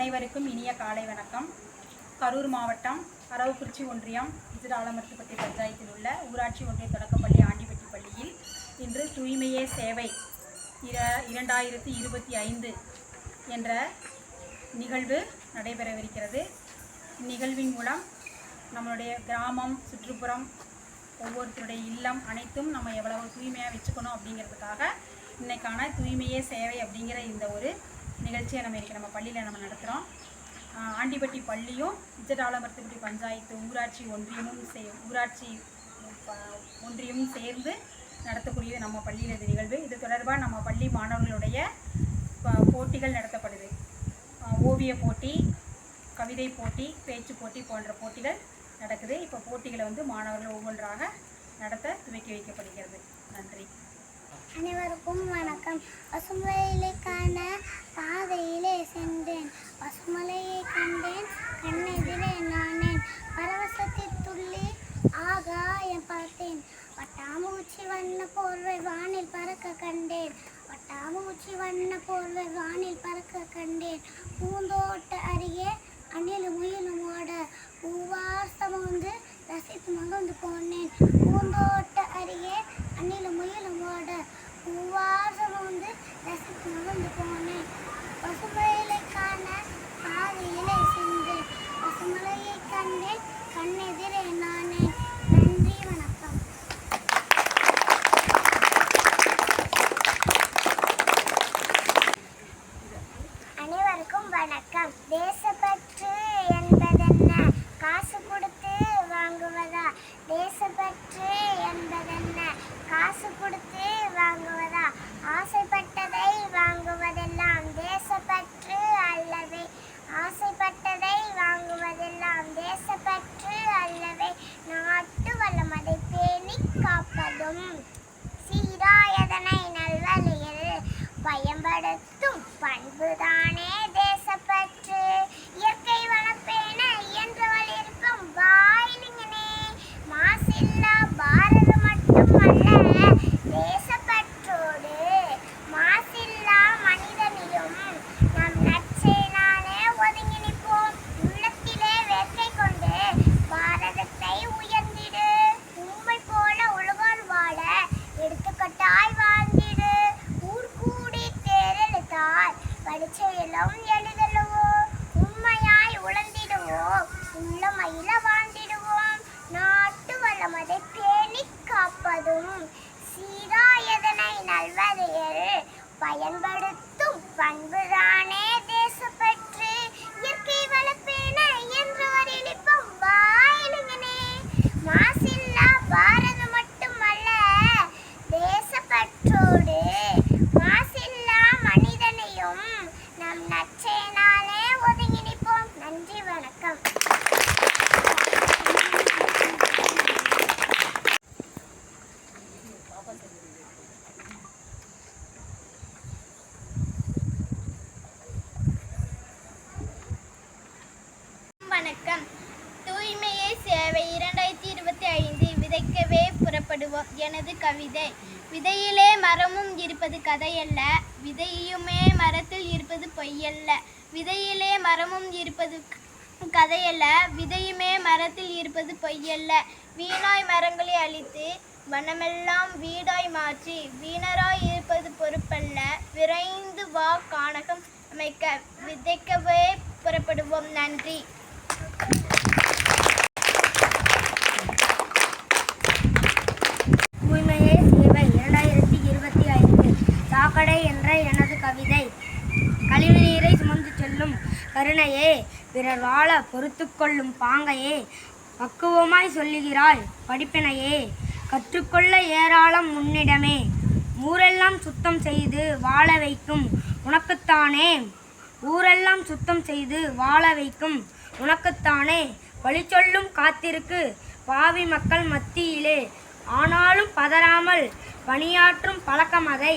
அனைவருக்கும் இனிய காலை வணக்கம். கரூர் மாவட்டம் அரவக்குறிச்சி ஒன்றியம் ஆலமரத்துப்பட்டி பஞ்சாயத்தில் உள்ள ஊராட்சி ஒன்றிய தொடக்கப்பள்ளி ஆண்டிப்பட்டி பள்ளியில் இன்று தூய்மையே சேவை 2025 என்ற நிகழ்வு நடைபெறவிருக்கிறது. இந்நிகழ்வின் மூலம் நம்மளுடைய கிராமம், சுற்றுப்புறம், ஒவ்வொருத்தருடைய இல்லம் அனைத்தும் நம்ம எவ்வளவு தூய்மையாக வச்சுக்கணும் அப்படிங்கிறதுக்காக இன்றைக்கான தூய்மையே சேவை அப்படிங்கிற இந்த ஒரு நிகழ்ச்சியை நம்ம பள்ளியில் நடத்துகிறோம். ஆண்டிப்பட்டி பள்ளியும் ஆலமரத்துப்பட்டி பஞ்சாயத்து ஊராட்சி ஒன்றியமும் சேர்ந்து நடத்தக்கூடிய நம்ம பள்ளியில் இந்த நிகழ்வு. இது தொடர்பாக நம்ம பள்ளி மாணவர்களுடைய போட்டிகள் நடத்தப்படுது. ஓவிய போட்டி, கவிதை போட்டி, பேச்சு போட்டி போன்ற போட்டிகள் நடக்குது. இப்போ போட்டிகளை மாணவர்கள் ஒவ்வொன்றாக நடத்த துவக்கி வைக்கப்படுகிறது. நன்றி. அனைவருக்கும் வணக்கம். பசுமலைக்கான பாதையிலே சென்றேன், பசுமலையை கண்டேன், கண்ணெதிரே நானேன், பரவசத்தில் துள்ளி ஆகாயம் பார்த்தேன், வட்டாமூச்சி வண்ண போர்வை வானில் பறக்க கண்டேன், வட்டாமூச்சி வண்ண போர்வை வானில் பறக்க கண்டேன், பூந்தோட்ட அருகே அணிலும் முயலும் ஓட பூவாசம் வந்து ரசித்து மகிழ்ந்து போனேன், பூந்தோட்ட அருகே அணிலும் முயலும் ஓட பூவாசம் வந்து ரசித்து மகிழ்ந்து போனேன், பசுமலையை காண பாதையிலே சென்றேன், பசுமலையை கண்டேன், கண்ணெதிரே நானே. நன்றி, வணக்கம். அனைவருக்கும் வணக்கம். தேசப்பற்று என்பதென்ன? காசு கொடுத்து வாங்குவதா? தேசப்பற்று என்பதென்ன? காசு கொடுத்து வாங்குவதா? ஆசைப்பட்டதை வாங்குவதெல்லாம் தேசப்பற்று அல்லவே, ஆசைப்பட்டதை வாங்குவதெல்லாம் தேசப்பற்று அல்லவே, நாட்டு வளம் அதை பேணி காப்பதும் சீராயதனை நல்வழியில் பயன்படுத்தும் பண்புதானே தேசப்பற்று. இயற்கை வளப்பேன இயன்றவள் இருக்கும் வாயிலிங்கனே, மாசில்லா பாரதம் மட்டுமல்ல தேசப்பற்றோடு மாசில்லா மனிதனிலும் நம் நற்செயலாலே ஒதுங்கி நிற்போம். உள்ளத்திலே வேட்கை கொண்டு பாரதத்தை உயர்ந்திடு, உண்மை போல உலகம் வாழ எடுத்துக்கட்டாய் வாழ்ந்திடு, ஊர்கூடி தேரெழுத்தால் படிச்செயலும் எழுதலுவோ, உண்மையாய் உழந்திடுவோம், உள்ளமையில வாழ்ந்திடுவோம், நாட்டு வளம் அதை பேணி காப்பதும் சீராயதனை நல்வழியில் பயன்படுத்தும் பண்புதானே தேசப்பற்று. இயற்கை வளப்பேன இயன்றவர் இழிப்பும் வாயிலுங்கனே, மாசில்லா பாரதம் மட்டுமல்ல தேசப்பற்றோடு மாசில்லா மனிதனையும் நம் நற்செயலாலே ஒதுங்கி நிற்போம். நன்றி, வணக்கம். வணக்கம். தூய்மையே சேவை 2025 விதைக்கவே புறப்படுவோம். எனது கவிதை. விதையிலே மரமும் இருப்பது கதையல்ல, விதையுமே மரத்தில் இருப்பது பொய்யல்ல, விதையிலே மரமும் இருப்பது கதையல்ல, விதையுமே மரத்தில் இருப்பது பொய்யல்ல, வீணாய் மரங்களை அழித்து வனமெல்லாம் வீடாய் மாற்றி வீணராய் இருப்பது பொறுப்பல்ல, விரைந்து வா கானகம் அமைக்க விதைக்கவே புறப்படுவோம். நன்றி. தூய்மையே சேவை 2025 சாக்கடை என்ற எனது கவிதை. கழிவு நீரை சுமந்து செல்லும் கருணையே, பிறர் வாழ பொறுத்து கொள்ளும் பாங்கையே, பக்குவமாய் சொல்லுகிறாய் படிப்பினையே, கற்றுக்கொள்ள ஏராளம் முன்னிடமே, ஊரெல்லாம் சுத்தம் செய்து வாழ வைக்கும் உனக்குத்தானே, ஊரெல்லாம் சுத்தம் செய்து வாழ வைக்கும் உனக்குத்தானே, வழி சொல்லும் காத்திருக்கு பாவி மக்கள் மத்தியிலே, ஆனாலும் பதறாமல் பணியாற்றும் பழக்கம் அதை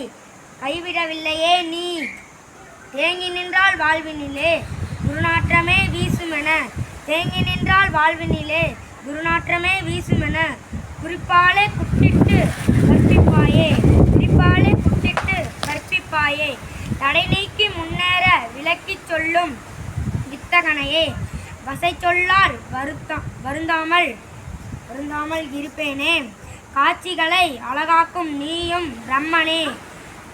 கைவிடவில்லையே நீ, தேங்கி நின்றால் வாழ்வினிலே துர்நாற்றமே வீசுமென, தேங்கி நின்றால் வாழ்வினிலே துர்நாற்றமே வீசுமென, குறிப்பாலே குட்டிட்டு கற்பிப்பாயே, குறிப்பாலே குட்டிட்டு கற்பிப்பாயே, தடை நீக்கி முன்னேற விளக்கிச் சொல்லும் வித்தகனையே வசை சொல்லால் வருந்தாமல் இருப்பேனே. காட்சிகளை அழகாக்கும் நீயும் பிரம்மனே,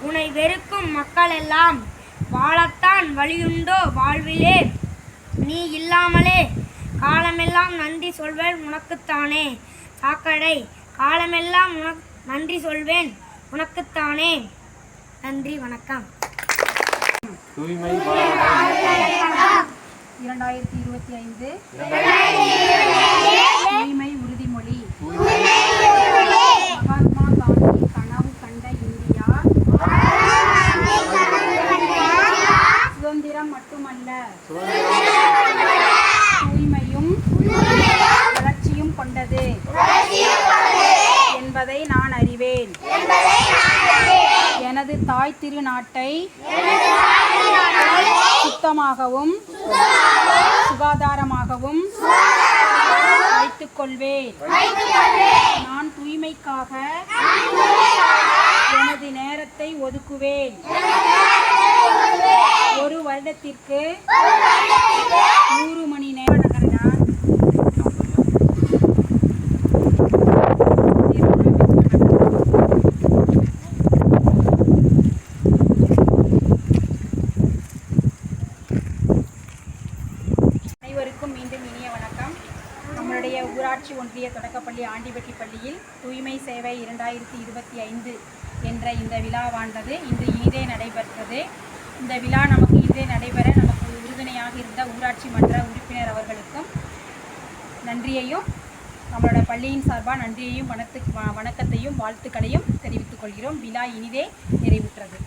உன்னை வெறுக்கும் மக்களெல்லாம் வாழத்தான் வழியுண்டோ வாழ்விலே. நீ இல்லாமலே காலமெல்லாம் நன்றி சொல்வேன் உனக்குத்தானே. சாக்கடை காலமெல்லாம் நன்றி சொல்வேன் உனக்குத்தானே. நன்றி, வணக்கம். தூய்மை 2025 தூய்மை உறுதிமொழி. மகாத்மா காந்தி கனவு கண்ட இந்தியா சுதந்திரம் மட்டுமல்ல, தூய்மையும் வளர்ச்சியும் கொண்டது என்பதை நான் அறிவேன். எனது தாய் திருநாட்டை சுத்தமாகவும் சுகாதாரமாகவும் வைத்துக் கொள்வேன். நான் தூய்மைக்காக எனது நேரத்தை ஒதுக்குவேன். ஒரு வருடத்திற்கு 100 மணி நேரம். அனைவருக்கும் மீண்டும் இனிய வணக்கம். நம்மளுடைய ஊராட்சி ஒன்றிய தொடக்கப்பள்ளி ஆண்டிபட்டி பள்ளியில் தூய்மை சேவை 2025 என்ற இந்த விழாவானது இன்று இனிதே நடைபெற்றது. இந்த விழா நமக்கு இனிதே நடைபெற நமக்கு உறுதுணையாக இருந்த ஊராட்சி மன்ற உறுப்பினர் அவர்களுக்கும் நன்றியையும், நம்மளோட பள்ளியின் சார்பாக நன்றியையும் வணக்கத்தையும் வாழ்த்துக்களையும் தெரிவித்துக் கொள்கிறோம். விழா இனிதே நிறைவுற்றது.